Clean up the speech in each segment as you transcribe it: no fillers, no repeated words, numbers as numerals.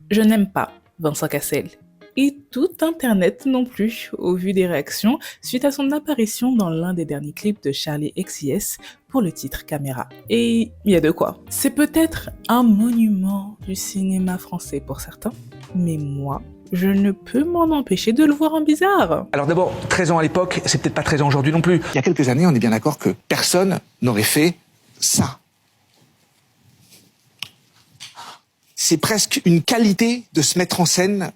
Je n'aime pas Vincent Cassel. Et tout Internet non plus, au vu des réactions suite à son apparition dans l'un des derniers clips de Charli XCX pour le titre Caméra. Et il y a de quoi. C'est peut-être un monument du cinéma français pour certains, mais moi, je ne peux m'en empêcher de le voir en bizarre. Alors d'abord, 13 ans à l'époque, c'est peut-être pas 13 ans aujourd'hui non plus. Il y a quelques années, on est bien d'accord que personne n'aurait fait ça. C'est presque une qualité de se mettre en scène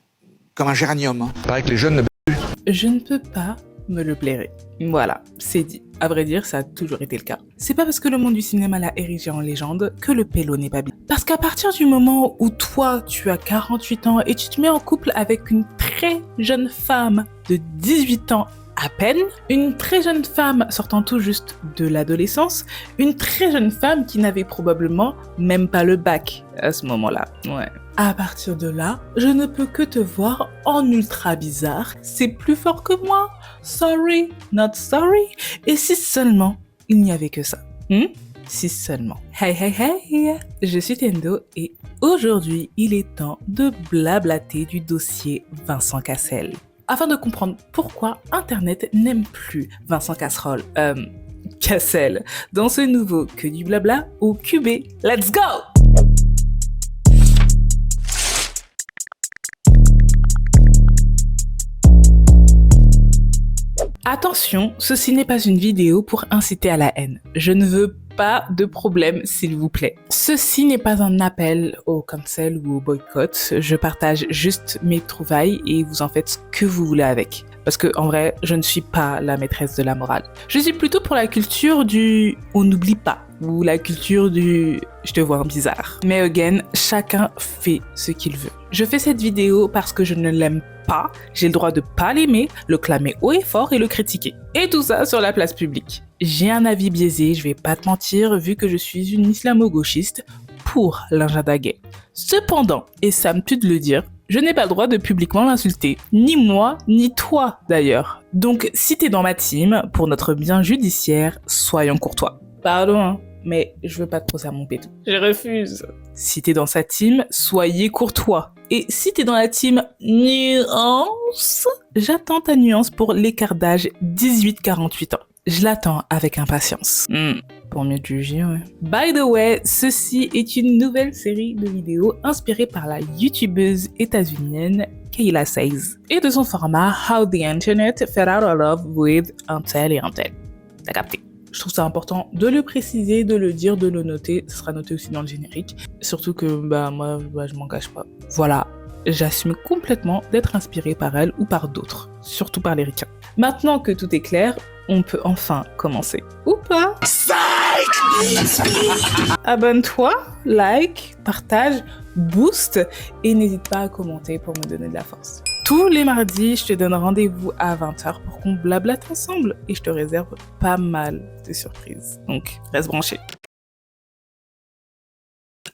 comme un géranium. Il paraît que les jeunes ne Je ne peux pas me le blairer. Voilà, c'est dit. À vrai dire, ça a toujours été le cas. C'est pas parce que le monde du cinéma l'a érigé en légende que le pélo n'est pas bien. Parce qu'à partir du moment où toi, tu as 48 ans et tu te mets en couple avec une très jeune femme de 18 ans à peine, une très jeune femme sortant tout juste de l'adolescence, une très jeune femme qui n'avait probablement même pas le bac à ce moment-là. Ouais. À partir de là, je ne peux que te voir en ultra bizarre. C'est plus fort que moi. Sorry, not sorry. Et si seulement il n'y avait que ça. Si seulement. Hey hey hey, je suis Tendo et aujourd'hui, il est temps de blablater du dossier Vincent Cassel. Afin de comprendre pourquoi Internet n'aime plus Vincent Cassel dans ce nouveau Que du blabla au QB. Let's go! Attention, ceci n'est pas une vidéo pour inciter à la haine. Je ne veux pas de problème, s'il vous plaît. Ceci n'est pas un appel au cancel ou au boycott. Je partage juste mes trouvailles et vous en faites ce que vous voulez avec. Parce que, en vrai, je ne suis pas la maîtresse de la morale. Je suis plutôt pour la culture du « on n'oublie pas » ou la culture du « je te vois en bizarre ». Mais again, chacun fait ce qu'il veut. Je fais cette vidéo parce que je ne l'aime pas. J'ai le droit de pas l'aimer, le clamer haut et fort et le critiquer. Et tout ça sur la place publique. J'ai un avis biaisé, je vais pas te mentir, vu que je suis une islamo-gauchiste pour l'agenda gay. Cependant, et ça me tue de le dire, je n'ai pas le droit de publiquement l'insulter. Ni moi, ni toi d'ailleurs. Donc si t'es dans ma team, pour notre bien judiciaire, soyons courtois. Pardon, hein, mais je veux pas de procès à mon pétou. Je refuse. Si t'es dans sa team, soyez courtois. Et si t'es dans la team nuance, j'attends ta nuance pour l'écart d'âge 18-48 ans. Je l'attends avec impatience. Pour mieux te juger, ouais. By the way, ceci est une nouvelle série de vidéos inspirée par la youtubeuse états-unienne Kayla Says et de son format How the Internet Fell Out of Love with un tel et un tel. T'as capté? Je trouve ça important de le préciser, de le dire, de le noter. Ce sera noté aussi dans le générique. Surtout que moi, je m'en cache pas. Voilà, j'assume complètement d'être inspirée par elle ou par d'autres, surtout par les ricains. Maintenant que tout est clair, on peut enfin commencer. Ou pas? Abonne-toi, like, partage, boost et n'hésite pas à commenter pour me donner de la force. Tous les mardis, je te donne rendez-vous à 20h pour qu'on blablate ensemble et je te réserve pas mal de surprises. Donc, reste branché.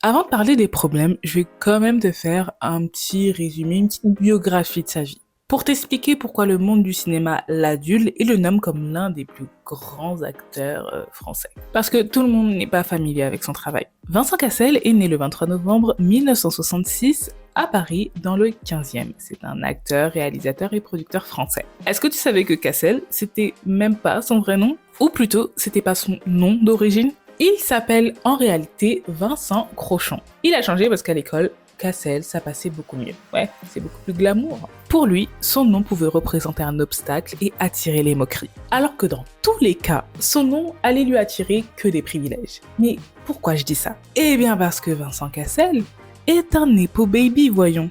Avant de parler des problèmes, je vais quand même te faire un petit résumé, une petite biographie de sa vie. Pour t'expliquer pourquoi le monde du cinéma l'adule et le nomme comme l'un des plus grands acteurs français. Parce que tout le monde n'est pas familier avec son travail. Vincent Cassel est né le 23 novembre 1966 à Paris dans le 15e. C'est un acteur, réalisateur et producteur français. Est-ce que tu savais que Cassel, c'était même pas son vrai nom? Ou plutôt, c'était pas son nom d'origine? Il s'appelle en réalité Vincent Crochon. Il a changé parce qu'à l'école, Cassel, ça passait beaucoup mieux. Ouais, c'est beaucoup plus glamour. Pour lui, son nom pouvait représenter un obstacle et attirer les moqueries. Alors que dans tous les cas, son nom allait lui attirer que des privilèges. Mais pourquoi je dis ça? Eh bien parce que Vincent Cassel est un Nepo baby, voyons.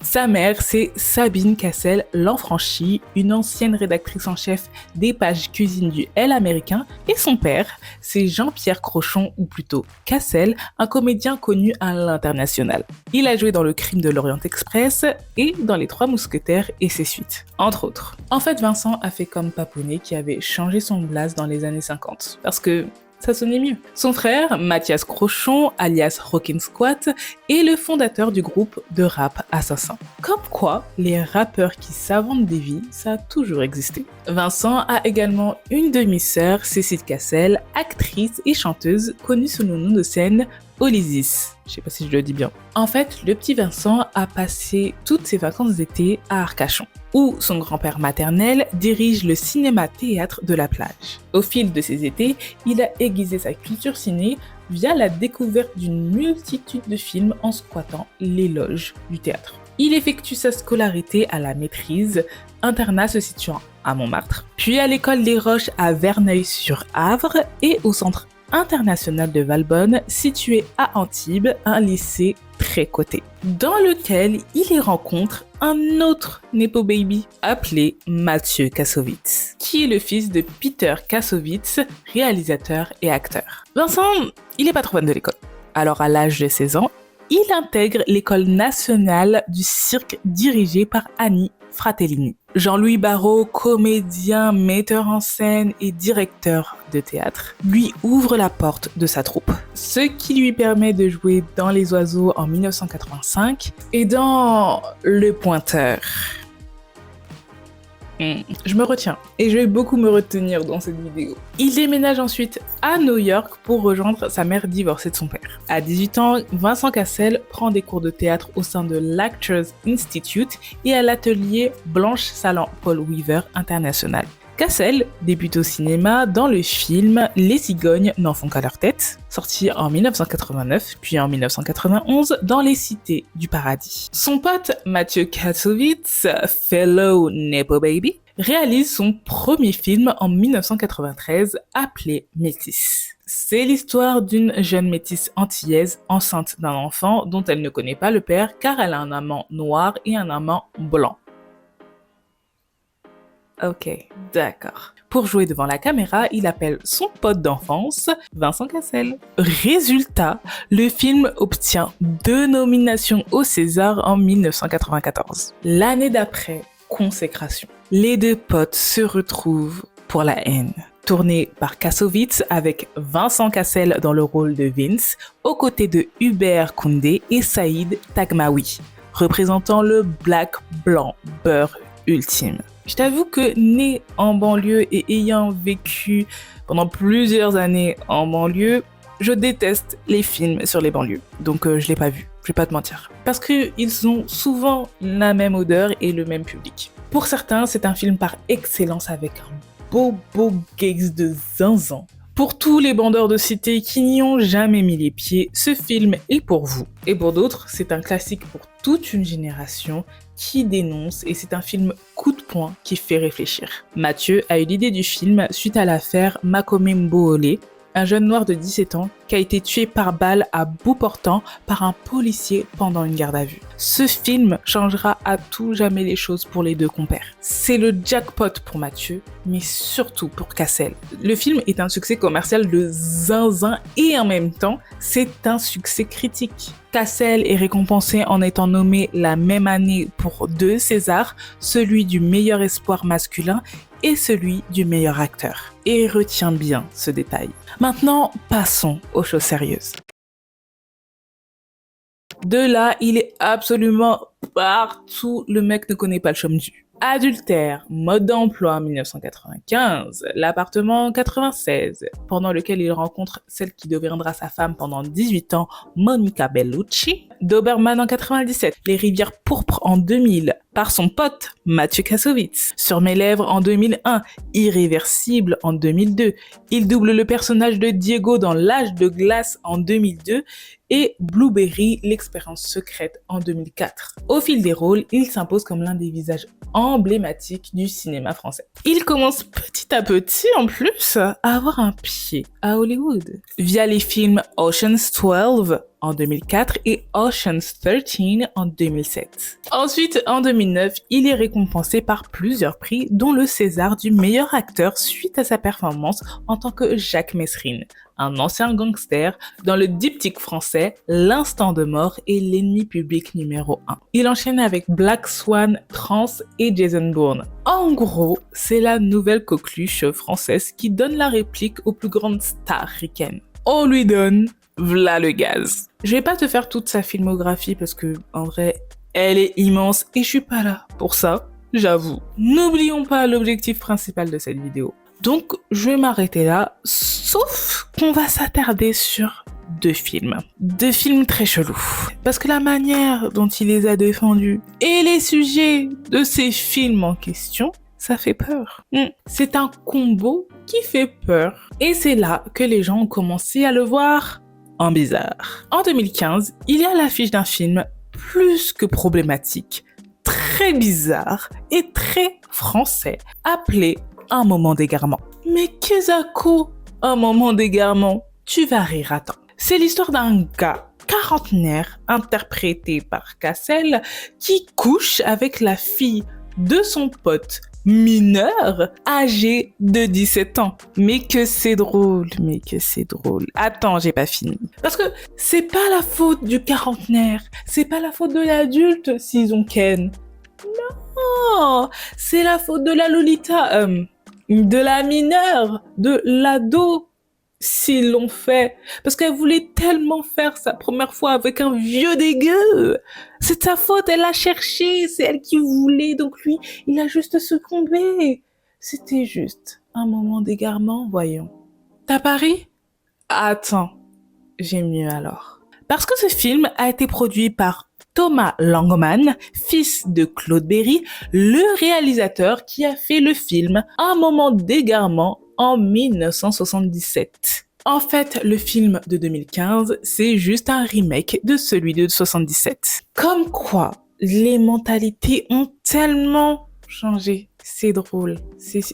Sa mère, c'est Sabine Cassel Lanfranchi, une ancienne rédactrice en chef des pages cuisine du Elle américain, et son père, c'est Jean-Pierre Crochon, ou plutôt Cassel, un comédien connu à l'international. Il a joué dans Le Crime de l'Orient Express et dans Les Trois Mousquetaires et ses suites, entre autres. En fait, Vincent a fait comme Papounet qui avait changé son blaze dans les années 50, parce que ça sonnait mieux. Son frère, Mathias Crochon, alias Rockin' Squat, est le fondateur du groupe de rap Assassin. Comme quoi, les rappeurs qui s'inventent des vies, ça a toujours existé. Vincent a également une demi-sœur, Cécile Cassel, actrice et chanteuse, connue sous le nom de scène Olysis. Je sais pas si je le dis bien. En fait, le petit Vincent a passé toutes ses vacances d'été à Arcachon, où son grand-père maternel dirige le cinéma-théâtre de la plage. Au fil de ses étés, il a aiguisé sa culture ciné via la découverte d'une multitude de films en squattant les loges du théâtre. Il effectue sa scolarité à la maîtrise, internat se situant à Montmartre, puis à l'école des Roches à Verneuil-sur-Avre et au centre international de Valbonne, situé à Antibes, un lycée très coté, dans lequel il y rencontre un autre Nepo Baby appelé Mathieu Kassovitz, qui est le fils de Peter Kassovitz, réalisateur et acteur. Vincent, il est pas trop fan de l'école. Alors à l'âge de 16 ans, il intègre l'école nationale du cirque dirigée par Annie Fratellini. Jean-Louis Barrault, comédien, metteur en scène et directeur de théâtre, lui ouvre la porte de sa troupe, ce qui lui permet de jouer dans Les Oiseaux en 1985 et dans Le Pointeur. Je me retiens et je vais beaucoup me retenir dans cette vidéo. Il déménage ensuite à New York pour rejoindre sa mère divorcée de son père. À 18 ans, Vincent Cassel prend des cours de théâtre au sein de l'Actors Institute et à l'atelier Blanche Salant Paul Weaver International. Cassel débute au cinéma dans le film Les cigognes n'en font qu'à leur tête, sorti en 1989 puis en 1991 dans Les Cités du Paradis. Son pote Mathieu Kassovitz, fellow Nepo Baby, réalise son premier film en 1993 appelé Métis. C'est l'histoire d'une jeune métisse antillaise enceinte d'un enfant dont elle ne connaît pas le père car elle a un amant noir et un amant blanc. Ok, d'accord. Pour jouer devant la caméra, il appelle son pote d'enfance, Vincent Cassel. Résultat, le film obtient 2 nominations au César en 1994. L'année d'après, consécration. Les deux potes se retrouvent pour La haine. Tourné par Kassovitz avec Vincent Cassel dans le rôle de Vince, aux côtés de Hubert Koundé et Saïd Taghmaoui, représentant le black blanc beurre ultime. Je t'avoue que né en banlieue et ayant vécu pendant plusieurs années en banlieue, je déteste les films sur les banlieues. Donc je l'ai pas vu, je vais pas te mentir. Parce qu'ils ont souvent la même odeur et le même public. Pour certains, c'est un film par excellence avec un beau gaze de zinzin. Pour tous les bandeurs de cité qui n'y ont jamais mis les pieds, ce film est pour vous. Et pour d'autres, c'est un classique pour toute une génération qui dénonce et c'est un film coup de poing qui fait réfléchir. Mathieu a eu l'idée du film suite à l'affaire Makome Mboholé, un jeune noir de 17 ans qui a été tué par balle à bout portant par un policier pendant une garde à vue. Ce film changera à tout jamais les choses pour les deux compères. C'est le jackpot pour Mathieu, mais surtout pour Cassel. Le film est un succès commercial de zinzin et en même temps, c'est un succès critique. Cassel est récompensé en étant nommé la même année pour 2 Césars, celui du meilleur espoir masculin et celui du meilleur acteur. Et retiens bien ce détail. Maintenant, passons aux choses sérieuses. De là, il est absolument partout. Le mec ne connaît pas le chôme-du. Adultère, mode d'emploi 1995, l'appartement 96, pendant lequel il rencontre celle qui deviendra sa femme pendant 18 ans, Monica Bellucci. Doberman en 97, Les Rivières pourpres en 2000, par son pote Mathieu Kassovitz. Sur mes lèvres en 2001, Irréversible en 2002. Il double le personnage de Diego dans L'Âge de glace en 2002 et Blueberry, l'expérience secrète en 2004. Au fil des rôles, il s'impose comme l'un des visages emblématiques du cinéma français. Il commence petit à petit, en plus, à avoir un pied à Hollywood, via les films Ocean's 12 en 2004 et Ocean's 13 en 2007. Ensuite, en 2009, il est récompensé par plusieurs prix, dont le César du meilleur acteur suite à sa performance en tant que Jacques Messrine, un ancien gangster dans le diptyque français L'Instant de mort et L'ennemi public numéro 1. Il enchaîne avec Black Swan, Trans et Jason Bourne. En gros, c'est la nouvelle coqueluche française qui donne la réplique aux plus grandes stars ricaines. On lui donne v'là le gaz. Je vais pas te faire toute sa filmographie parce que, en vrai, elle est immense et je suis pas là pour ça, j'avoue. N'oublions pas l'objectif principal de cette vidéo. Donc, je vais m'arrêter là, sauf qu'on va s'attarder sur deux films. Deux films très chelous. Parce que la manière dont il les a défendus et les sujets de ces films en question, ça fait peur. C'est un combo qui fait peur. Et c'est là que les gens ont commencé à le voir en bizarre. En 2015, il y a l'affiche d'un film plus que problématique, très bizarre et très français, appelé Un moment d'égarement. Mais Kezako, Un moment d'égarement, tu vas rire, attends. C'est l'histoire d'un gars quarantenaire, interprété par Cassel, qui couche avec la fille de son pote mineur, âgé de 17 ans. Mais que c'est drôle. Attends, j'ai pas fini. Parce que c'est pas la faute du quarantenaire, c'est pas la faute de l'adulte s'ils ont ken. Non, c'est la faute de la Lolita, de la mineure, de l'ado, s'ils l'ont fait. Parce qu'elle voulait tellement faire sa première fois avec un vieux dégueu. C'est sa faute, elle l'a cherché, c'est elle qui voulait, donc lui, il a juste succombé. C'était juste un moment d'égarement, voyons. T'as pari? Attends, j'ai mieux alors. Parce que ce film a été produit par Thomas Langman, fils de Claude Berry, le réalisateur qui a fait le film Un moment d'égarement en 1977. En fait, le film de 2015, c'est juste un remake de celui de 77. Comme quoi, les mentalités ont tellement changé. C'est drôle.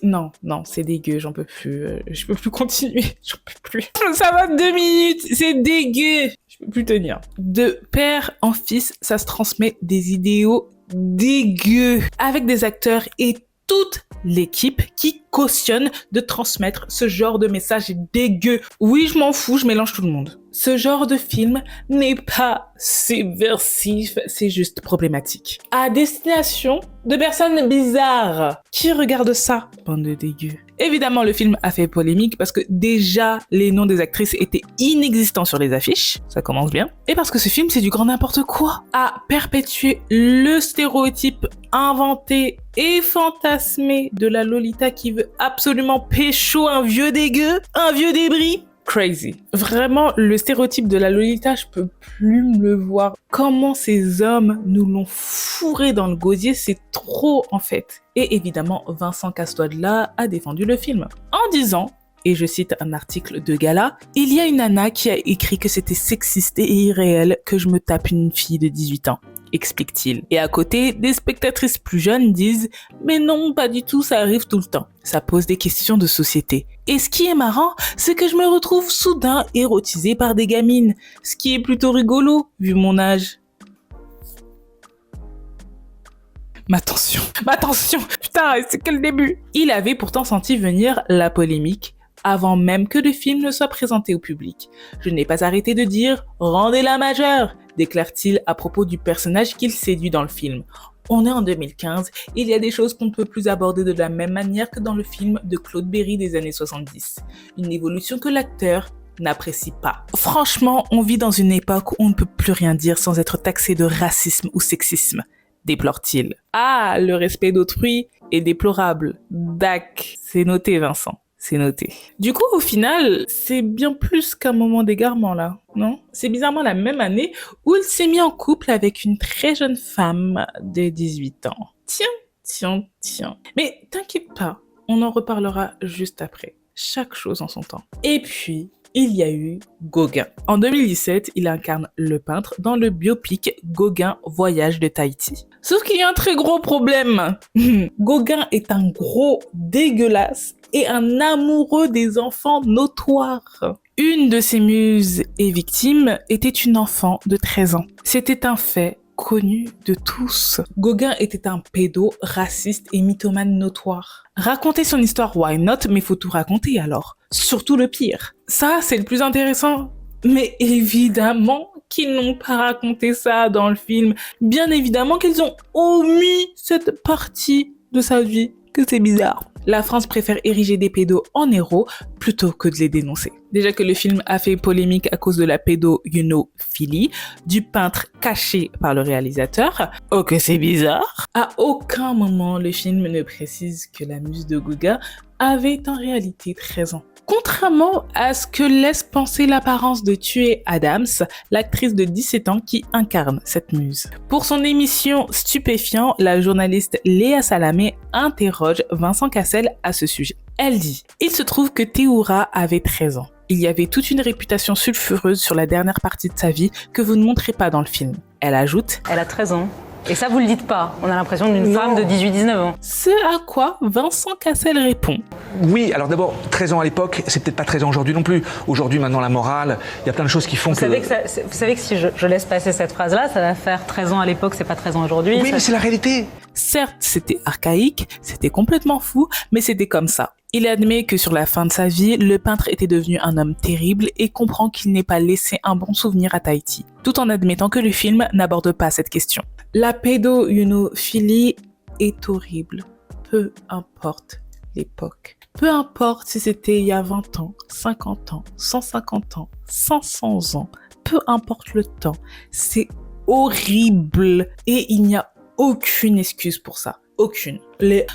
Non, c'est dégueu, j'en peux plus. Je peux plus continuer, j'en peux plus. Ça va 2 minutes, c'est dégueu. Je peux plus tenir. De père en fils, ça se transmet des idéaux dégueux. Avec des acteurs et toute l'équipe qui cautionne de transmettre ce genre de message dégueu. Oui, je m'en fous, je mélange tout le monde. Ce genre de film n'est pas subversif, c'est juste problématique. À destination de personnes bizarres. Qui regardent ça? Bande de dégueux. Évidemment, le film a fait polémique parce que déjà, les noms des actrices étaient inexistants sur les affiches. Ça commence bien. Et parce que ce film, c'est du grand n'importe quoi. À perpétuer le stéréotype inventé et fantasmé de la Lolita qui veut absolument pécho un vieux dégueu, un vieux débris. Crazy. Vraiment, le stéréotype de la Lolita, je peux plus me le voir. Comment ces hommes nous l'ont fourré dans le gosier, c'est trop en fait. Et évidemment, Vincent Castoide-là a défendu le film en disant, et je cite un article de Gala, « Il y a une nana qui a écrit que c'était sexiste et irréel que je me tape une fille de 18 ans. » explique-t-il. Et à côté, des spectatrices plus jeunes disent « Mais non, pas du tout, ça arrive tout le temps. » Ça pose des questions de société. Et ce qui est marrant, c'est que je me retrouve soudain érotisée par des gamines, ce qui est plutôt rigolo, vu mon âge. Ma tension, putain, c'est que le début. Il avait pourtant senti venir la polémique avant même que le film ne soit présenté au public. Je n'ai pas arrêté de dire « Rendez-la majeure !» déclare-t-il à propos du personnage qu'il séduit dans le film. On est en 2015, il y a des choses qu'on ne peut plus aborder de la même manière que dans le film de Claude Berry des années 70. Une évolution que l'acteur n'apprécie pas. Franchement, on vit dans une époque où on ne peut plus rien dire sans être taxé de racisme ou sexisme, déplore-t-il. Ah, le respect d'autrui est déplorable. Dac, c'est noté Vincent. C'est noté. Du coup, au final, c'est bien plus qu'un moment d'égarement là, non? C'est bizarrement la même année où il s'est mis en couple avec une très jeune femme de 18 ans. Tiens. Mais t'inquiète pas, on en reparlera juste après. Chaque chose en son temps. Et puis, il y a eu Gauguin. En 2017, il incarne le peintre dans le biopic Gauguin Voyage de Tahiti. Sauf qu'il y a un très gros problème. Gauguin est un gros dégueulasse et un amoureux des enfants notoires. Une de ses muses et victimes était une enfant de 13 ans. C'était un fait connu de tous. Gauguin était un pédo, raciste et mythomane notoire. Raconter son histoire, why not, mais faut tout raconter alors. Surtout le pire. Ça, c'est le plus intéressant. Mais évidemment qu'ils n'ont pas raconté ça dans le film. Bien évidemment qu'ils ont omis cette partie de sa vie. Que c'est bizarre. La France préfère ériger des pédos en héros plutôt que de les dénoncer. Déjà que le film a fait polémique à cause de la pédophilie du peintre caché par le réalisateur. Oh que c'est bizarre. À aucun moment le film ne précise que la muse de Gauguin avait en réalité 13 ans. Contrairement à ce que laisse penser l'apparence de Thué Adams, l'actrice de 17 ans qui incarne cette muse. Pour son émission Stupéfiant, la journaliste Léa Salamé interroge Vincent Cassel à ce sujet. Elle dit « Il se trouve que Théoura avait 13 ans. Il y avait toute une réputation sulfureuse sur la dernière partie de sa vie que vous ne montrez pas dans le film. » Elle ajoute « Elle a 13 ans. Et ça, vous le dites pas. On a l'impression d'une femme de 18-19 ans. » Ce à quoi Vincent Cassel répond. Oui, alors d'abord, 13 ans à l'époque, c'est peut-être pas 13 ans aujourd'hui non plus. Aujourd'hui, maintenant, la morale, il y a plein de choses qui font Vous savez que si je laisse passer cette phrase-là, ça va faire 13 ans à l'époque, c'est pas 13 ans aujourd'hui. Oui, mais c'est la réalité. Certes, c'était archaïque, c'était complètement fou, mais c'était comme ça. Il admet que sur la fin de sa vie, le peintre était devenu un homme terrible et comprend qu'il n'ait pas laissé un bon souvenir à Tahiti, tout en admettant que le film n'aborde pas cette question. La pédophilie est horrible, peu importe l'époque. Peu importe si c'était il y a 20 ans, 50 ans, 150 ans, 500 ans, peu importe le temps, c'est horrible et il n'y a aucune excuse pour ça. Aucune.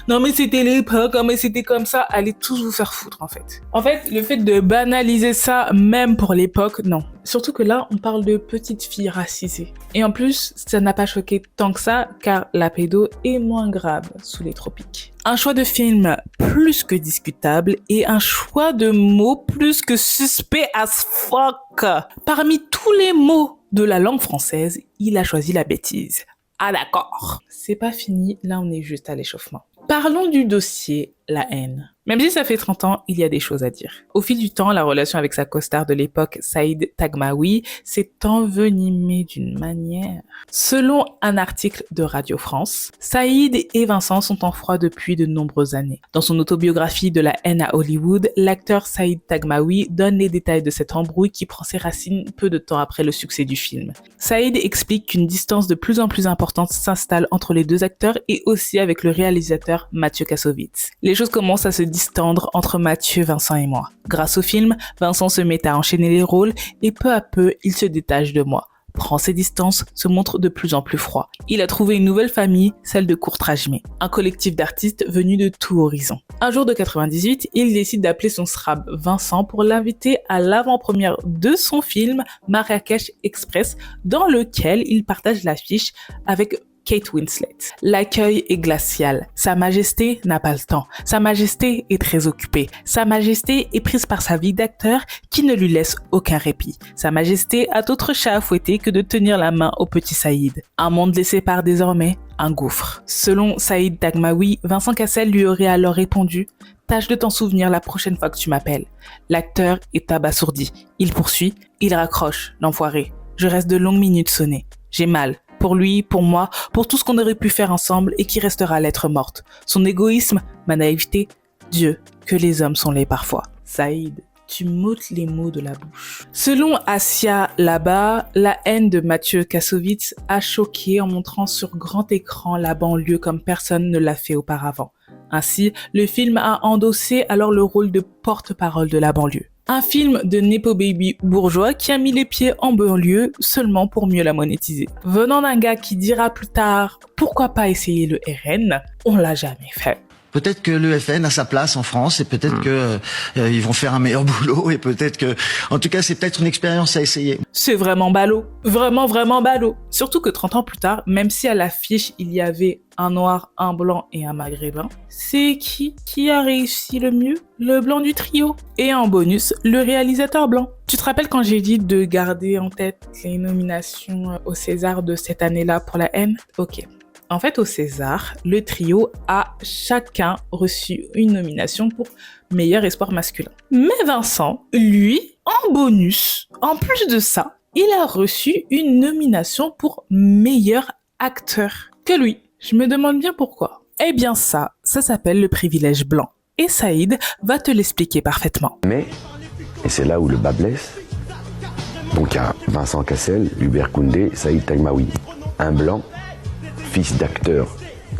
Non mais c'était l'époque, mais c'était comme ça, allez tous vous faire foutre en fait. En fait, le fait de banaliser ça, même pour l'époque, non. Surtout que là, on parle de petites filles racisées. Et en plus, ça n'a pas choqué tant que ça, car la pédo est moins grave sous les tropiques. Un choix de film plus que discutable et un choix de mots plus que suspect as fuck. Parmi tous les mots de la langue française, il a choisi la bêtise. Ah d'accord. C'est pas fini, là on est juste à l'échauffement. Parlons du dossier La haine. Même si ça fait 30 ans, il y a des choses à dire. Au fil du temps, la relation avec sa costard de l'époque, Saïd Taghmaoui, s'est envenimée d'une manière. Selon un article de Radio France, Saïd et Vincent sont en froid depuis de nombreuses années. Dans son autobiographie de la haine à Hollywood, l'acteur Saïd Taghmaoui donne les détails de cette embrouille qui prend ses racines peu de temps après le succès du film. Saïd explique qu'une distance de plus en plus importante s'installe entre les deux acteurs et aussi avec le réalisateur Mathieu Kassovitz. Les choses commencent à se distendre entre Mathieu, Vincent et moi. Grâce au film, Vincent se met à enchaîner les rôles et peu à peu, il se détache de moi, prend ses distances, se montre de plus en plus froid. Il a trouvé une nouvelle famille, celle de Courtrajmé, un collectif d'artistes venus de tout horizon. Un jour de 98, il décide d'appeler son srab Vincent pour l'inviter à l'avant-première de son film Marrakech Express, dans lequel il partage l'affiche avec Kate Winslet. L'accueil est glacial. Sa Majesté n'a pas le temps. Sa Majesté est très occupée. Sa Majesté est prise par sa vie d'acteur qui ne lui laisse aucun répit. Sa Majesté a d'autres chats à fouetter que de tenir la main au petit Saïd. Un monde les sépare désormais, un gouffre. Selon Saïd Taghmaoui, Vincent Cassel lui aurait alors répondu « Tâche de t'en souvenir la prochaine fois que tu m'appelles. » L'acteur est abasourdi. Il poursuit, il raccroche, l'enfoiré. Je reste de longues minutes sonnées. J'ai mal. Pour lui, pour moi, pour tout ce qu'on aurait pu faire ensemble et qui restera lettre morte. Son égoïsme, ma naïveté, Dieu, que les hommes sont laids parfois. Saïd, tu m'ôtes les mots de la bouche. Selon Asia là-bas, la haine de Mathieu Kassovitz a choqué en montrant sur grand écran la banlieue comme personne ne l'a fait auparavant. Ainsi, le film a endossé alors le rôle de porte-parole de la banlieue. Un film de Nepo Baby bourgeois qui a mis les pieds en banlieue seulement pour mieux la monétiser. Venant d'un gars qui dira plus tard « Pourquoi pas essayer le RN ?» on l'a jamais fait. Peut-être que le FN a sa place en France et peut-être que ils vont faire un meilleur boulot et peut-être que, en tout cas, c'est peut-être une expérience à essayer. C'est vraiment ballot. Vraiment, vraiment ballot. Surtout que 30 ans plus tard, même si à l'affiche il y avait un noir, un blanc et un maghrébin, c'est qui a réussi le mieux? Le blanc du trio. Et en bonus, le réalisateur blanc. Tu te rappelles quand j'ai dit de garder en tête les nominations au César de cette année-là pour la haine? Ok. En fait, au César, le trio a chacun reçu une nomination pour meilleur espoir masculin. Mais Vincent, lui, en bonus, en plus de ça, il a reçu une nomination pour meilleur acteur que lui. Je me demande bien pourquoi. Eh bien ça s'appelle le privilège blanc. Et Saïd va te l'expliquer parfaitement. Mais, et c'est là où le bas blesse, donc il y a Vincent Cassel, Hubert Koundé, Saïd Taghmaoui. Un blanc, fils d'acteur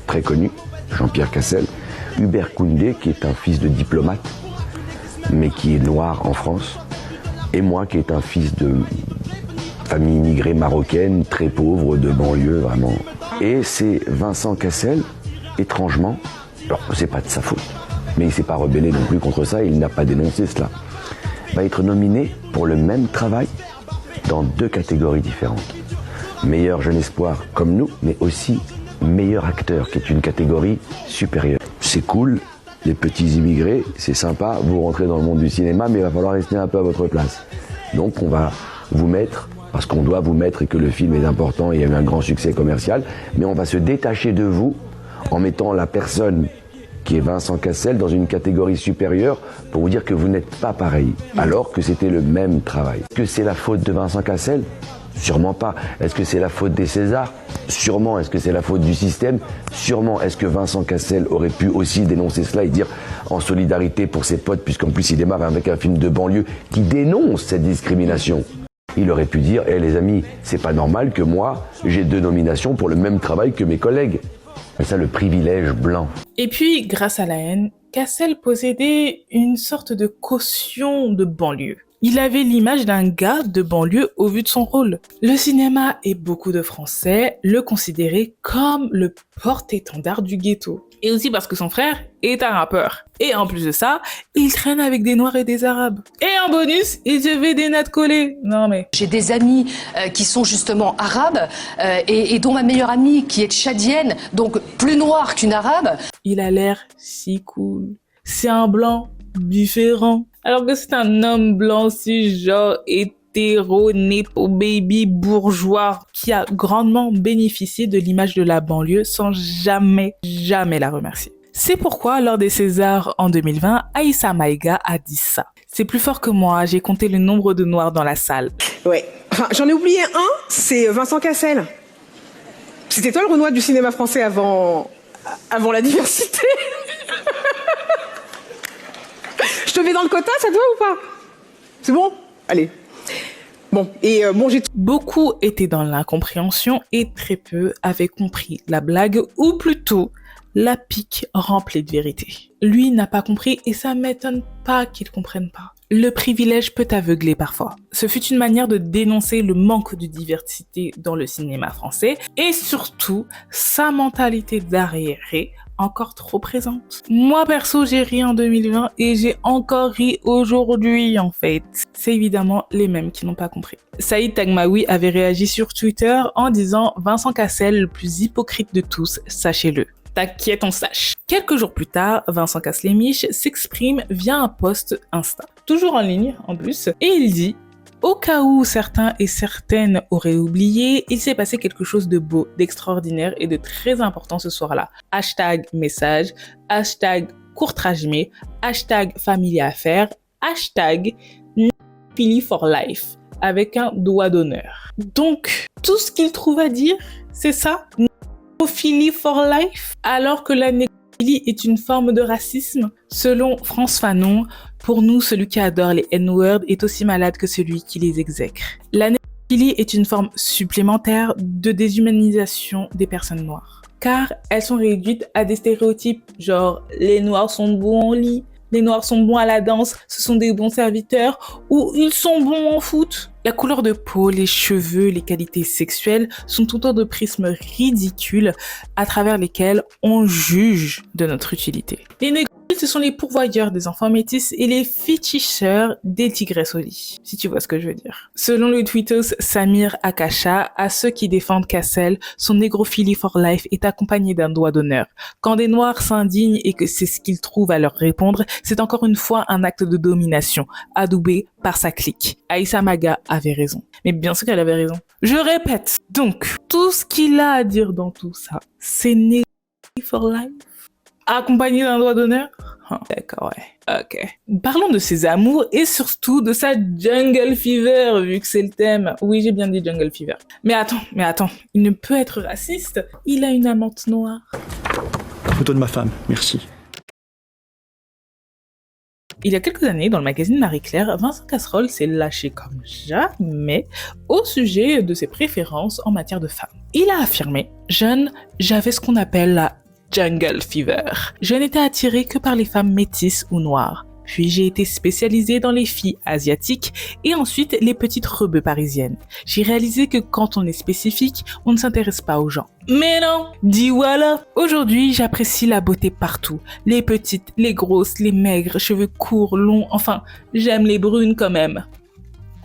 très connu, Jean-Pierre Cassel, Hubert Koundé, qui est un fils de diplomate, mais qui est noir en France, et moi qui est un fils de famille immigrée marocaine, très pauvre, de banlieue, vraiment. Et c'est Vincent Cassel, étrangement, alors c'est pas de sa faute, mais il ne s'est pas rebellé non plus contre ça, il n'a pas dénoncé cela, va être nominé pour le même travail dans 2 catégories différentes. Meilleur jeune espoir comme nous, mais aussi meilleur acteur, qui est une catégorie supérieure. C'est cool, les petits immigrés, c'est sympa, vous rentrez dans le monde du cinéma, mais il va falloir rester un peu à votre place. Donc on va vous mettre, parce qu'on doit vous mettre et que le film est important et il y a eu un grand succès commercial, mais on va se détacher de vous en mettant la personne qui est Vincent Cassel dans une catégorie supérieure pour vous dire que vous n'êtes pas pareil, alors que c'était le même travail. Est-ce que c'est la faute de Vincent Cassel ? Sûrement pas. Est-ce que c'est la faute des Césars ? Sûrement. Est-ce que c'est la faute du système ? Sûrement. Est-ce que Vincent Cassel aurait pu aussi dénoncer cela et dire en solidarité pour ses potes, puisqu'en plus il démarre avec un film de banlieue qui dénonce cette discrimination ? Il aurait pu dire, les amis, c'est pas normal que moi, j'ai 2 nominations pour le même travail que mes collègues. C'est ça le privilège blanc. Et puis, grâce à la haine, Cassel possédait une sorte de caution de banlieue. Il avait l'image d'un gars de banlieue au vu de son rôle. Le cinéma et beaucoup de Français le considéraient comme le porte-étendard du ghetto. Et aussi parce que son frère est un rappeur. Et en plus de ça, il traîne avec des Noirs et des Arabes. Et en bonus, il se fait des nattes collées. Non mais... J'ai des amis qui sont justement arabes et dont ma meilleure amie qui est tchadienne, donc plus noire qu'une arabe. Il a l'air si cool. C'est un blanc différent. Alors que c'est un homme blanc cisgenre hétéro, nepo baby, bourgeois, qui a grandement bénéficié de l'image de la banlieue sans jamais la remercier. C'est pourquoi, lors des Césars en 2020, Aïssa Maïga a dit ça. C'est plus fort que moi, j'ai compté le nombre de noirs dans la salle. Ouais, enfin, j'en ai oublié un, c'est Vincent Cassel. C'était toi le Renoir du cinéma français avant la diversité. Je te mets dans le quota, ça te va ou pas? C'est bon? Allez. Bon, et j'ai... Beaucoup étaient dans l'incompréhension et très peu avaient compris la blague, ou plutôt la pique remplie de vérité. Lui n'a pas compris et ça m'étonne pas qu'il comprenne pas. Le privilège peut aveugler parfois. Ce fut une manière de dénoncer le manque de diversité dans le cinéma français et surtout sa mentalité d'arriéré encore trop présente. Moi perso, j'ai ri en 2020 et j'ai encore ri aujourd'hui en fait. C'est évidemment les mêmes qui n'ont pas compris. Saïd Taghmaoui avait réagi sur Twitter en disant « Vincent Cassel, le plus hypocrite de tous, sachez-le ». T'inquiète, on sache. Quelques jours plus tard, Vincent Cassel-Miche s'exprime via un post Insta. Toujours en ligne en plus, et il dit « Au cas où certains et certaines auraient oublié, il s'est passé quelque chose de beau, d'extraordinaire et de très important ce soir-là. Hashtag message, hashtag courtrajmé, hashtag famille affaires, hashtag Philly for life, avec un doigt d'honneur. » Donc, tout ce qu'il trouve à dire, c'est ça, Philly for life, alors que la négrophilie est une forme de racisme. Selon France Fanon, pour nous, celui qui adore les N-words est aussi malade que celui qui les exècre. La négrophilie est une forme supplémentaire de déshumanisation des personnes noires, car elles sont réduites à des stéréotypes genre les noirs sont bons en lit, les noirs sont bons à la danse, ce sont des bons serviteurs, ou ils sont bons en foot. La couleur de peau, les cheveux, les qualités sexuelles sont autant de prismes ridicules à travers lesquels on juge de notre utilité. Les négrophiles, ce sont les pourvoyeurs des enfants métis et les féticheurs des tigresses au lit, si tu vois ce que je veux dire. Selon le tweetos Samir Akasha, à ceux qui défendent Cassel, son négrophilie for life est accompagnée d'un doigt d'honneur. Quand des noirs s'indignent et que c'est ce qu'ils trouvent à leur répondre, c'est encore une fois un acte de domination, adoubé par sa clique. Aïssa Maga avait raison. Mais bien sûr qu'elle avait raison. Je répète, donc, tout ce qu'il a à dire dans tout ça, c'est négrophilie for life accompagné d'un doigt d'honneur? Oh, d'accord, ouais. Ok. Parlons de ses amours et surtout de sa jungle fever, vu que c'est le thème. Oui, j'ai bien dit jungle fever. Mais attends. Il ne peut être raciste. Il a une amante noire. Photo de ma femme, merci. Il y a quelques années, dans le magazine Marie-Claire, Vincent Cassel s'est lâché comme jamais au sujet de ses préférences en matière de femmes. Il a affirmé « Jeune, j'avais ce qu'on appelle la jungle fever. Je n'étais attiré que par les femmes métisses ou noires. Puis j'ai été spécialisée dans les filles asiatiques et ensuite les petites rebeux parisiennes. J'ai réalisé que quand on est spécifique, on ne s'intéresse pas aux gens. Mais non, dis voilà. Aujourd'hui, j'apprécie la beauté partout. Les petites, les grosses, les maigres, cheveux courts, longs, enfin, j'aime les brunes quand même.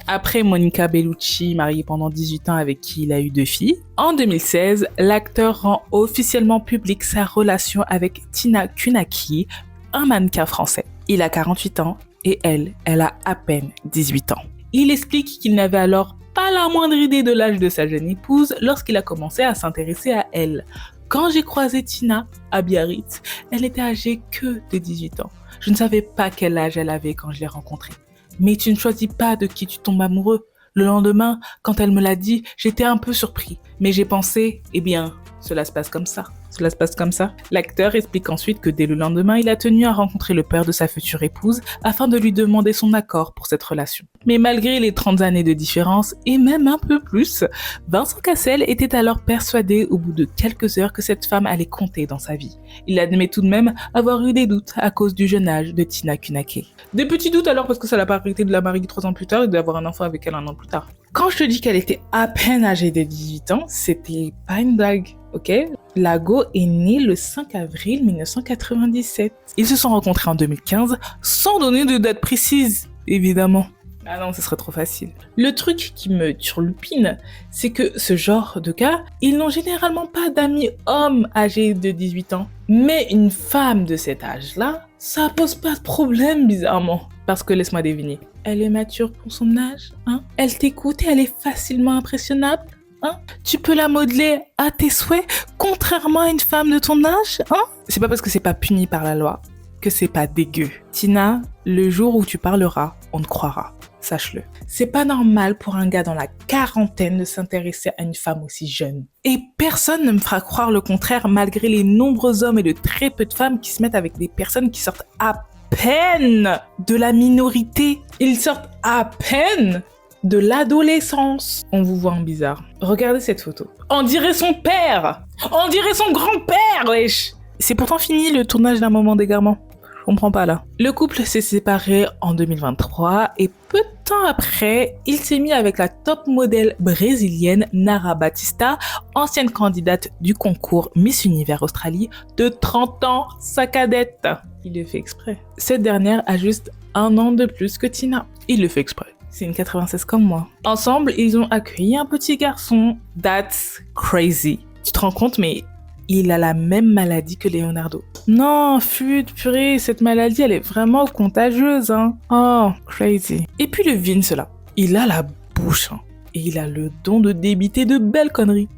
Après Monica Bellucci, mariée pendant 18 ans avec qui il a eu 2 filles, en 2016, l'acteur rend officiellement public sa relation avec Tina Kunakis, un mannequin français. Il a 48 ans et elle a à peine 18 ans. Il explique qu'il n'avait alors pas la moindre idée de l'âge de sa jeune épouse lorsqu'il a commencé à s'intéresser à elle. Quand j'ai croisé Tina à Biarritz, elle n'était âgée que de 18 ans. Je ne savais pas quel âge elle avait quand je l'ai rencontrée. Mais tu ne choisis pas de qui tu tombes amoureux. Le lendemain, quand elle me l'a dit, j'étais un peu surpris. Mais j'ai pensé, eh bien, cela se passe comme ça. Cela se passe comme ça. L'acteur explique ensuite que dès le lendemain, il a tenu à rencontrer le père de sa future épouse afin de lui demander son accord pour cette relation. Mais malgré les 30 années de différence, et même un peu plus, Vincent Cassel était alors persuadé au bout de quelques heures que cette femme allait compter dans sa vie. Il admet tout de même avoir eu des doutes à cause du jeune âge de Tina Kunakis. Des petits doutes alors parce que ça l'a pas arrêté de la marier 3 ans plus tard et d'avoir un enfant avec elle 1 an plus tard. Quand je te dis qu'elle était à peine âgée de 18 ans, c'était pas une blague, ok? Lago est né le 5 avril 1997. Ils se sont rencontrés en 2015 sans donner de date précise, évidemment. Ah non, ce serait trop facile. Le truc qui me turlupine, c'est que ce genre de cas, ils n'ont généralement pas d'amis hommes âgés de 18 ans. Mais une femme de cet âge-là, ça pose pas de problème bizarrement. Parce que laisse-moi deviner, elle est mature pour son âge, hein? Elle t'écoute et elle est facilement impressionnable, hein? Tu peux la modeler à tes souhaits, contrairement à une femme de ton âge, hein? C'est pas parce que c'est pas puni par la loi que c'est pas dégueu. Tina, le jour où tu parleras, on te croira. Sache-le. C'est pas normal pour un gars dans la quarantaine de s'intéresser à une femme aussi jeune. Et personne ne me fera croire le contraire malgré les nombreux hommes et le très peu de femmes qui se mettent avec des personnes qui sortent à peine de la minorité. Ils sortent à peine de l'adolescence. On vous voit en bizarre. Regardez cette photo. On dirait son père. On dirait son grand-père, wesh. C'est pourtant fini le tournage d'Un moment d'égarement. Je comprends pas là. Le couple s'est séparé en 2023 et peu de temps après, il s'est mis avec la top modèle brésilienne Nara Batista, ancienne candidate du concours Miss Univers Australie de 30 ans, sa cadette. Il le fait exprès. Cette dernière a juste 1 an de plus que Tina. Il le fait exprès. C'est une 96 comme moi. Ensemble, ils ont accueilli un petit garçon. That's crazy. Tu te rends compte, mais il a la même maladie que Leonardo. Non, purée, cette maladie, elle est vraiment contagieuse, hein. Oh, crazy. Et puis le Vince, là, il a la bouche, hein. Et il a le don de débiter de belles conneries.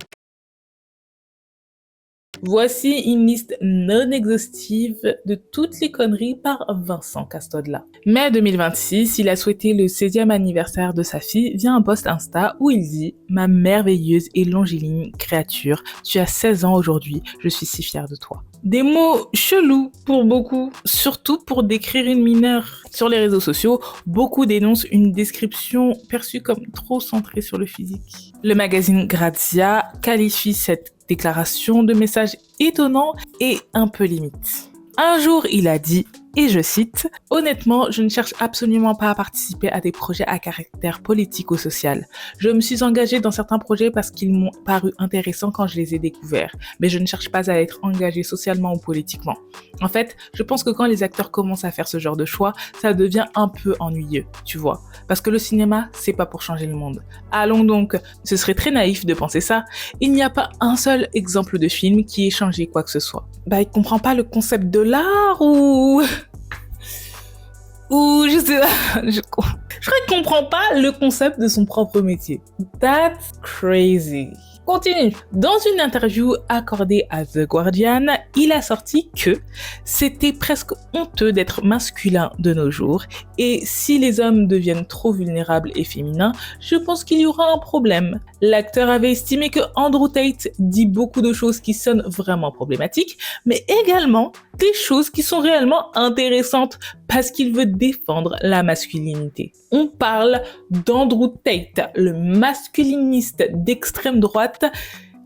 Voici une liste non exhaustive de toutes les conneries par Vincent Castodla. Mai 2026, il a souhaité le 16e anniversaire de sa fille via un post Insta où il dit « Ma merveilleuse et longiligne créature, tu as 16 ans aujourd'hui, je suis si fière de toi. » Des mots chelous pour beaucoup, surtout pour décrire une mineure. Sur les réseaux sociaux, beaucoup dénoncent une description perçue comme trop centrée sur le physique. Le magazine Grazia qualifie cette déclaration de message étonnant et un peu limite. Un jour, il a dit, et je cite, « Honnêtement, je ne cherche absolument pas à participer à des projets à caractère politique ou social. Je me suis engagée dans certains projets parce qu'ils m'ont paru intéressants quand je les ai découverts, mais je ne cherche pas à être engagée socialement ou politiquement. En fait, je pense que quand les acteurs commencent à faire ce genre de choix, ça devient un peu ennuyeux, tu vois. Parce que le cinéma, c'est pas pour changer le monde. Allons donc, ce serait très naïf de penser ça. Il n'y a pas un seul exemple de film qui ait changé quoi que ce soit. Bah, il comprend pas le concept de l'art ou je sais pas, je crois qu'il comprend pas le concept de son propre métier. That's crazy. Continue. Dans une interview accordée à The Guardian, il a sorti que c'était presque honteux d'être masculin de nos jours et si les hommes deviennent trop vulnérables et féminins, je pense qu'il y aura un problème. L'acteur avait estimé que Andrew Tate dit beaucoup de choses qui sonnent vraiment problématiques, mais également des choses qui sont réellement intéressantes parce qu'il veut défendre la masculinité. On parle d'Andrew Tate, le masculiniste d'extrême droite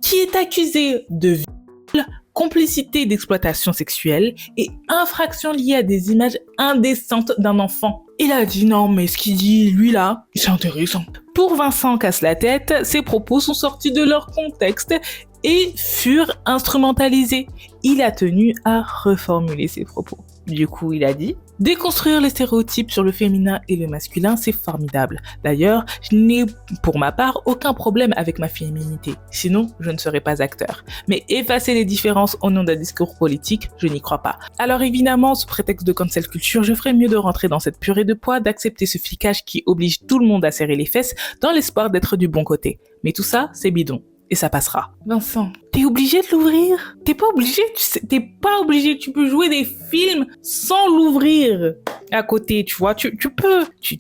qui est accusé de viol complicité d'exploitation sexuelle et infraction liée à des images indécentes d'un enfant. Il a dit non, mais ce qu'il dit, lui là, c'est intéressant. Pour Vincent Casse-la-Tête, ses propos sont sortis de leur contexte et furent instrumentalisés. Il a tenu à reformuler ses propos. Du coup, il a dit « Déconstruire les stéréotypes sur le féminin et le masculin, c'est formidable. D'ailleurs, je n'ai pour ma part aucun problème avec ma féminité. Sinon, je ne serais pas acteur. Mais effacer les différences au nom d'un discours politique, je n'y crois pas. Alors évidemment, sous prétexte de cancel culture, je ferais mieux de rentrer dans cette purée de pois, d'accepter ce flicage qui oblige tout le monde à serrer les fesses dans l'espoir d'être du bon côté. Mais tout ça, c'est bidon. Et ça passera. » Vincent, t'es obligé de l'ouvrir? T'es pas obligé, t'es pas obligé. Tu peux jouer des films sans l'ouvrir à côté, tu vois. Tu peux. Tu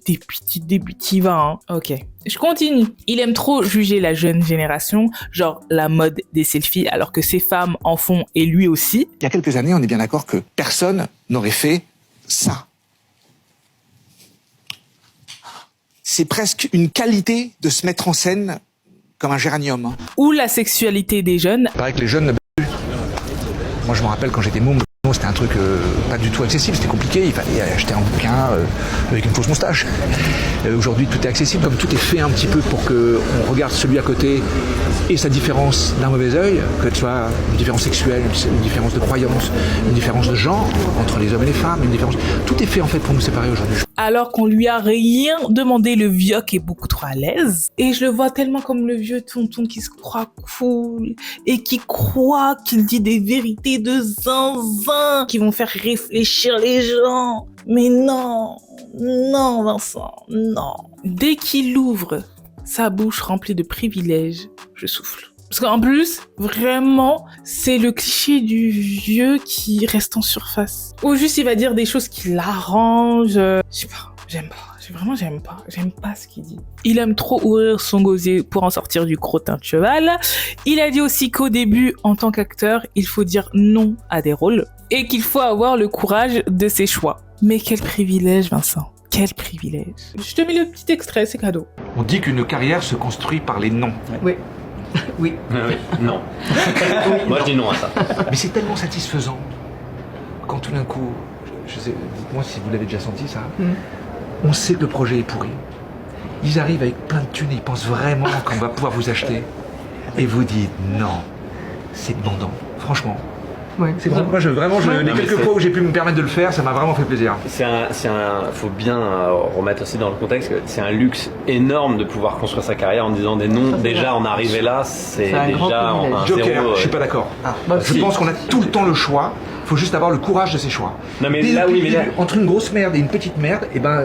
débutes, y va, hein. Ok. Je continue. Il aime trop juger la jeune génération, genre la mode des selfies, alors que ces femmes en font et lui aussi. Il y a quelques années, on est bien d'accord que personne n'aurait fait ça. C'est presque une qualité de se mettre en scène comme un géranium. Ou la sexualité des jeunes. Il paraît que les jeunes ne b***ent plus. Moi, je me rappelle quand j'étais môme, c'était un truc pas du tout accessible, c'était compliqué, il fallait acheter un bouquin avec une fausse moustache. Aujourd'hui, tout est accessible, comme tout est fait un petit peu pour qu'on regarde celui à côté et sa différence d'un mauvais œil, que ce soit une différence sexuelle, une différence de croyance, une différence de genre entre les hommes et les femmes, une différence... Tout est fait en fait pour nous séparer aujourd'hui. Alors qu'on lui a rien demandé, le vieux qui est beaucoup trop à l'aise. Et je le vois tellement comme le vieux tonton qui se croit cool et qui croit qu'il dit des vérités de zinzin qui vont faire réfléchir les gens. Mais non, non Vincent, non. Dès qu'il ouvre sa bouche remplie de privilèges, je souffle. Parce qu'en plus, vraiment, c'est le cliché du vieux qui reste en surface. Ou juste, il va dire des choses qui l'arrangent. Je sais pas, j'aime pas. J'aime pas ce qu'il dit. Il aime trop ouvrir son gosier pour en sortir du crottin de cheval. Il a dit aussi qu'au début, en tant qu'acteur, il faut dire non à des rôles et qu'il faut avoir le courage de ses choix. Mais quel privilège, Vincent. Quel privilège. Je te mets le petit extrait, c'est cadeau. On dit qu'une carrière se construit par les noms. Oui. Oui. Non. Moi, je dis non à ça. Mais c'est tellement satisfaisant quand tout d'un coup, je sais, dites-moi si vous l'avez déjà senti ça, on sait que le projet est pourri. Ils arrivent avec plein de thunes et ils pensent vraiment qu'on va pouvoir vous acheter. Et vous dites non, c'est demandant, franchement. Ouais. C'est vraiment, les quelques fois où j'ai pu me permettre de le faire, ça m'a vraiment fait plaisir. Faut bien remettre aussi dans le contexte que c'est un luxe énorme de pouvoir construire sa carrière en disant des noms. Déjà, en arriver là, c'est déjà un Joker, zéro. je suis pas d'accord. Je pense qu'on a tout le temps le choix. Faut juste avoir le courage de ses choix. Non mais là, oui, mais là... entre une grosse merde et une petite merde, et ben,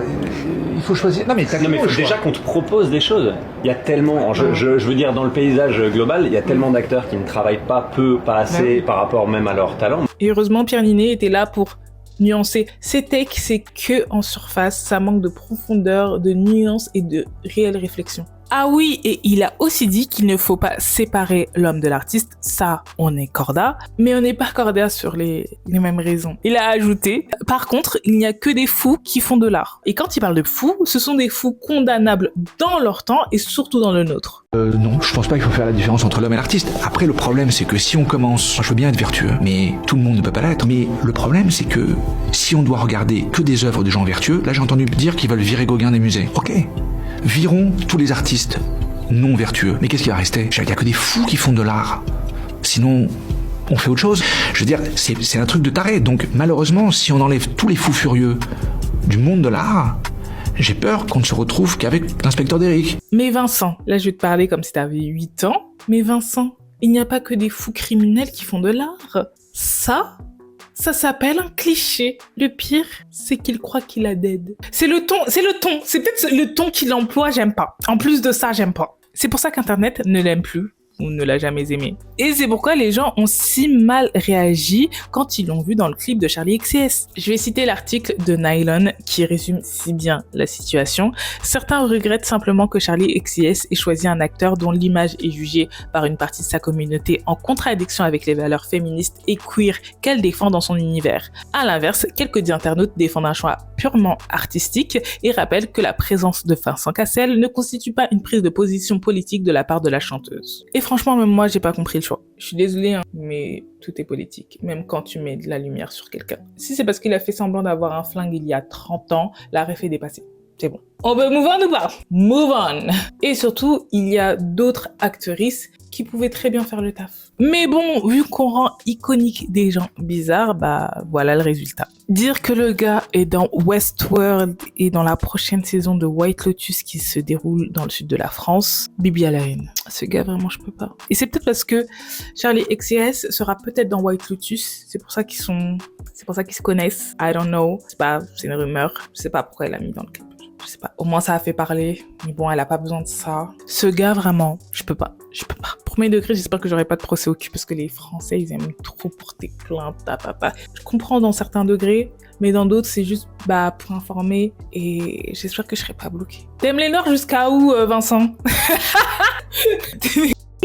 il faut choisir. Non mais il faut déjà qu'on te propose des choses. Il y a tellement, je veux dire, dans le paysage global, il y a tellement d'acteurs qui ne travaillent pas assez par rapport même à leur talent. Et heureusement, Pierre Ninet était là pour nuancer. Ses takes, c'est que en surface, ça manque de profondeur, de nuance et de réelle réflexion. Ah oui, et il a aussi dit qu'il ne faut pas séparer l'homme de l'artiste. Ça, on est corda, mais on n'est pas corda sur les mêmes raisons. Il a ajouté, par contre, il n'y a que des fous qui font de l'art. Et quand il parle de fous, ce sont des fous condamnables dans leur temps et surtout dans le nôtre. Non, je pense pas qu'il faut faire la différence entre l'homme et l'artiste. Après, le problème, c'est que si on commence, je veux bien être vertueux, mais tout le monde ne peut pas l'être. Mais le problème, c'est que si on doit regarder que des œuvres de gens vertueux, là j'ai entendu dire qu'ils veulent virer Gauguin des musées. Ok. Virons tous les artistes non vertueux. Mais qu'est-ce qui va rester? Il n'y a que des fous qui font de l'art. Sinon, on fait autre chose. Je veux dire, c'est un truc de taré. Donc malheureusement, si on enlève tous les fous furieux du monde de l'art, j'ai peur qu'on ne se retrouve qu'avec l'inspecteur d'Eric. Mais Vincent, là je vais te parler comme si t'avais 8 ans. Mais Vincent, il n'y a pas que des fous criminels qui font de l'art. Ça s'appelle un cliché. Le pire, c'est qu'il croit qu'il a dead. C'est le ton. C'est peut-être le ton qu'il emploie, j'aime pas. En plus de ça, j'aime pas. C'est pour ça qu'Internet ne l'aime plus. Ou ne l'a jamais aimé. Et c'est pourquoi les gens ont si mal réagi quand ils l'ont vu dans le clip de Charli XCX. Je vais citer l'article de Nylon qui résume si bien la situation. Certains regrettent simplement que Charli XCX ait choisi un acteur dont l'image est jugée par une partie de sa communauté en contradiction avec les valeurs féministes et queer qu'elle défend dans son univers. À l'inverse, quelques internautes défendent un choix purement artistique et rappellent que la présence de Vincent Cassel ne constitue pas une prise de position politique de la part de la chanteuse. Et franchement, même moi, j'ai pas compris le choix. Je suis désolée, hein, mais tout est politique. Même quand tu mets de la lumière sur quelqu'un. Si c'est parce qu'il a fait semblant d'avoir un flingue il y a 30 ans, la ref est dépassée. C'est bon. On peut move on ou pas? Move on. Et surtout, il y a d'autres actrices qui pouvaient très bien faire le taf. Mais bon, vu qu'on rend iconique des gens bizarres, bah voilà le résultat. Dire que le gars est dans Westworld et dans la prochaine saison de White Lotus qui se déroule dans le sud de la France, Bibi à la haine. Ce gars, vraiment, je peux pas. Et c'est peut-être parce que Charlie XCX sera peut-être dans White Lotus. C'est pour ça qu'ils se connaissent. I don't know. C'est une rumeur. Je sais pas pourquoi elle l'a mis dans le clip. Je sais pas. Au moins, ça a fait parler. Mais bon, elle a pas besoin de ça. Ce gars, vraiment, je peux pas. Premier degré, j'espère que j'aurai pas de procès au cul parce que les Français, ils aiment trop porter plainte. Je comprends dans certains degrés, mais dans d'autres, c'est juste, pour informer et j'espère que je serai pas bloquée. T'aimes les Noirs jusqu'à où, Vincent?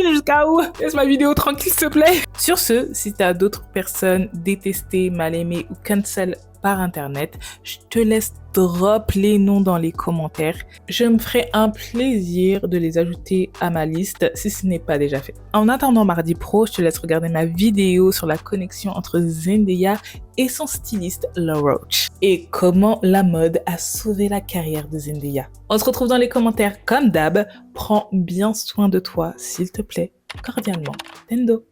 Jusqu'à où? Laisse ma vidéo tranquille, s'il te plaît. Sur ce, si t'as d'autres personnes détestées, mal aimées ou cancel par internet, je te laisse drop les noms dans les commentaires. Je me ferai un plaisir de les ajouter à ma liste si ce n'est pas déjà fait. En attendant mardi pro, je te laisse regarder ma vidéo sur la connexion entre Zendaya et son styliste La Roach et comment la mode a sauvé la carrière de Zendaya. On se retrouve dans les commentaires comme d'hab. Prends bien soin de toi, s'il te plaît. Cordialement, Tendo.